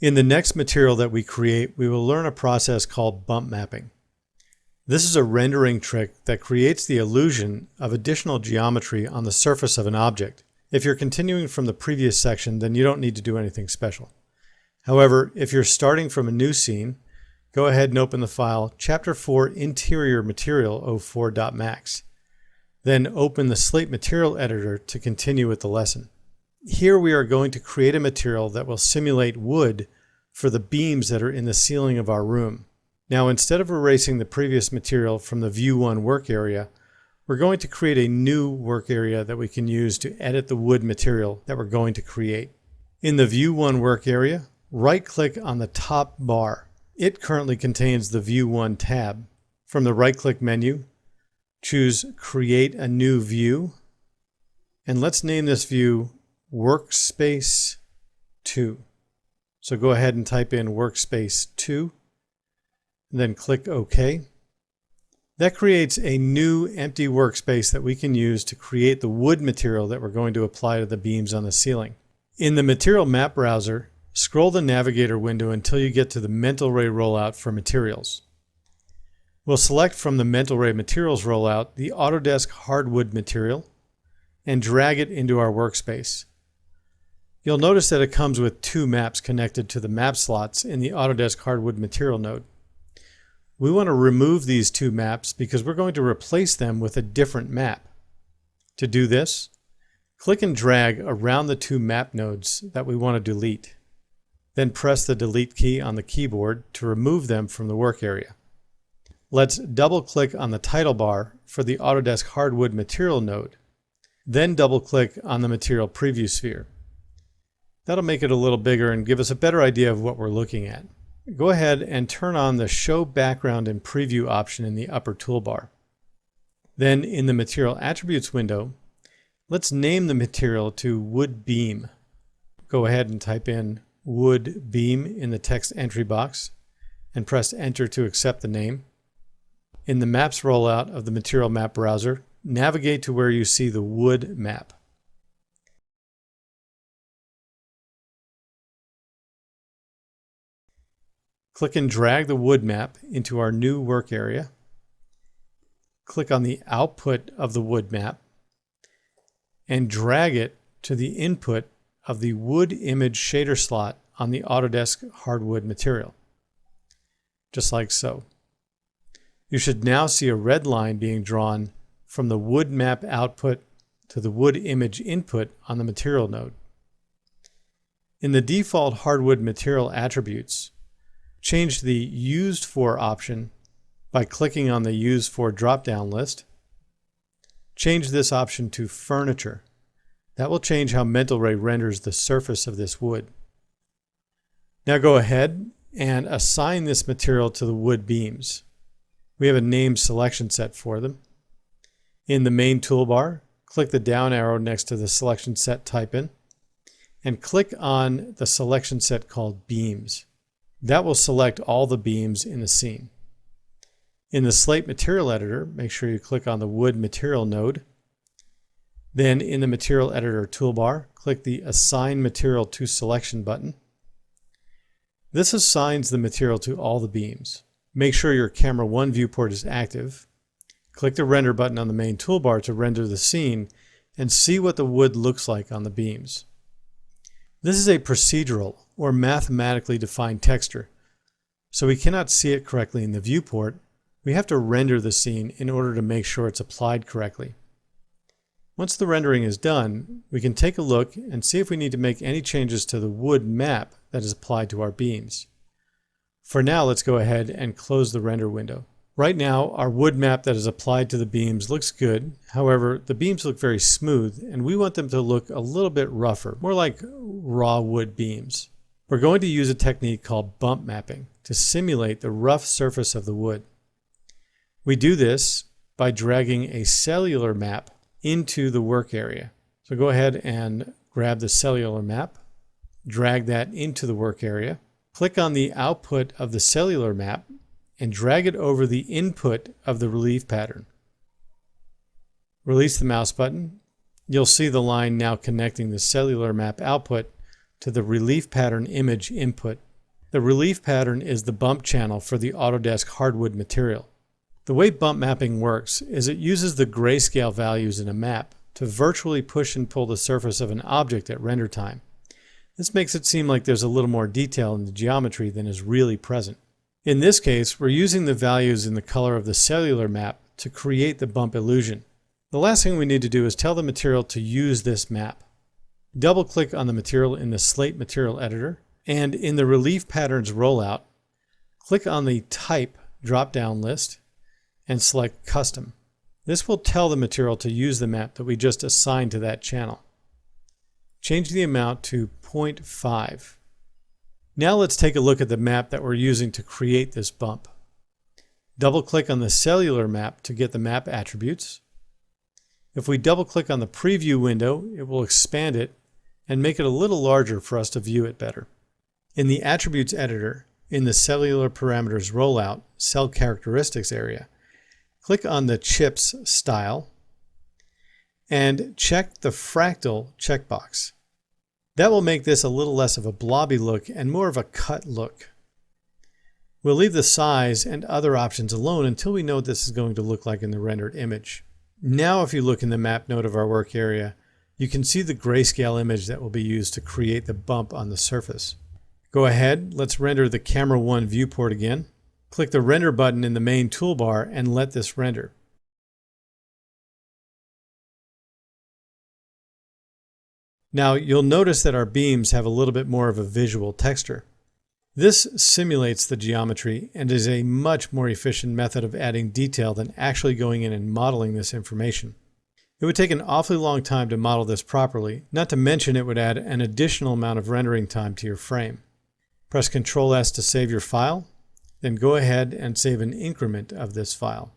In the next material that we create, we will learn a process called bump mapping. This is a rendering trick that creates the illusion of additional geometry on the surface of an object. If you're continuing from the previous section, then you don't need to do anything special. However, if you're starting from a new scene, go ahead and open the file Chapter 4 Interior Material 04.max. Then open the Slate Material Editor to continue with the lesson. Here we are going to create a material that will simulate wood for the beams that are in the ceiling of our room. Now, instead of erasing the previous material from the View 1 work area, we're going to create a new work area that we can use to edit the wood material that we're going to create. In the View 1 work area, right-click on the top bar. It currently contains the View 1 tab. From the right-click menu, choose Create a New View, and let's name this view Workspace 2. So go ahead and type in Workspace 2, and then click OK. That creates a new empty workspace that we can use to create the wood material that we're going to apply to the beams on the ceiling. In the Material Map Browser, scroll the Navigator window until you get to the Mental Ray rollout for materials. We'll select from the Mental Ray Materials rollout the Autodesk Hardwood material and drag it into our workspace. You'll notice that it comes with two maps connected to the map slots in the Autodesk Hardwood material node. We want to remove these two maps because we're going to replace them with a different map. To do this, click and drag around the two map nodes that we want to delete. Then press the Delete key on the keyboard to remove them from the work area. Let's double-click on the title bar for the Autodesk Hardwood material node. Then double-click on the Material Preview sphere. That'll make it a little bigger and give us a better idea of what we're looking at. Go ahead and turn on the Show Background and Preview option in the upper toolbar. Then in the Material Attributes window, let's name the material to Wood Beam. Go ahead and type in Wood Beam in the text entry box and press Enter to accept the name. In the Maps rollout of the Material Map Browser, navigate to where you see the Wood map. Click and drag the wood map into our new work area. Click on the output of the wood map and drag it to the input of the wood image shader slot on the Autodesk Hardwood material. Just like so. You should now see a red line being drawn from the wood map output to the wood image input on the material node. In the default hardwood material attributes, change the Used For option by clicking on the Used For drop-down list. Change this option to Furniture. That will change how Mental Ray renders the surface of this wood. Now go ahead and assign this material to the wood beams. We have a named selection set for them. In the main toolbar, click the down arrow next to the selection set type in, and click on the selection set called Beams. That will select all the beams in the scene. In the Slate Material Editor, make sure you click on the Wood Material node. Then in the Material Editor toolbar, click the Assign Material to Selection button. This assigns the material to all the beams. Make sure your Camera 1 viewport is active. Click the Render button on the main toolbar to render the scene and see what the wood looks like on the beams. This is a procedural or mathematically defined texture, so we cannot see it correctly in the viewport. We have to render the scene in order to make sure it's applied correctly. Once the rendering is done, we can take a look and see if we need to make any changes to the wood map that is applied to our beams. For now, let's go ahead and close the render window. Right now, our wood map that is applied to the beams looks good. However, the beams look very smooth, and we want them to look a little bit rougher, more like raw wood beams. We're going to use a technique called bump mapping to simulate the rough surface of the wood. We do this by dragging a cellular map into the work area. So go ahead and grab the cellular map, drag that into the work area, click on the output of the cellular map, and drag it over the input of the relief pattern. Release the mouse button. You'll see the line now connecting the cellular map output to the relief pattern image input. The relief pattern is the bump channel for the Autodesk hardwood material. The way bump mapping works is it uses the grayscale values in a map to virtually push and pull the surface of an object at render time. This makes it seem like there's a little more detail in the geometry than is really present. In this case, we're using the values in the color of the cellular map to create the bump illusion. The last thing we need to do is tell the material to use this map. Double-click on the material in the Slate Material Editor, and in the Relief Patterns rollout, click on the Type drop-down list and select Custom. This will tell the material to use the map that we just assigned to that channel. Change the amount to 0.5. Now let's take a look at the map that we're using to create this bump. Double-click on the cellular map to get the map attributes. If we double-click on the preview window, it will expand it and make it a little larger for us to view it better. In the Attributes Editor, in the Cellular Parameters Rollout Cell Characteristics area, click on the Chips style and check the Fractal checkbox. That will make this a little less of a blobby look and more of a cut look. We'll leave the size and other options alone until we know what this is going to look like in the rendered image. Now if you look in the map node of our work area, you can see the grayscale image that will be used to create the bump on the surface. Go ahead, let's render the Camera 1 viewport again. Click the Render button in the main toolbar and let this render. Now you'll notice that our beams have a little bit more of a visual texture. This simulates the geometry and is a much more efficient method of adding detail than actually going in and modeling this information. It would take an awfully long time to model this properly, not to mention it would add an additional amount of rendering time to your frame. Press Ctrl+S to save your file, then go ahead and save an increment of this file.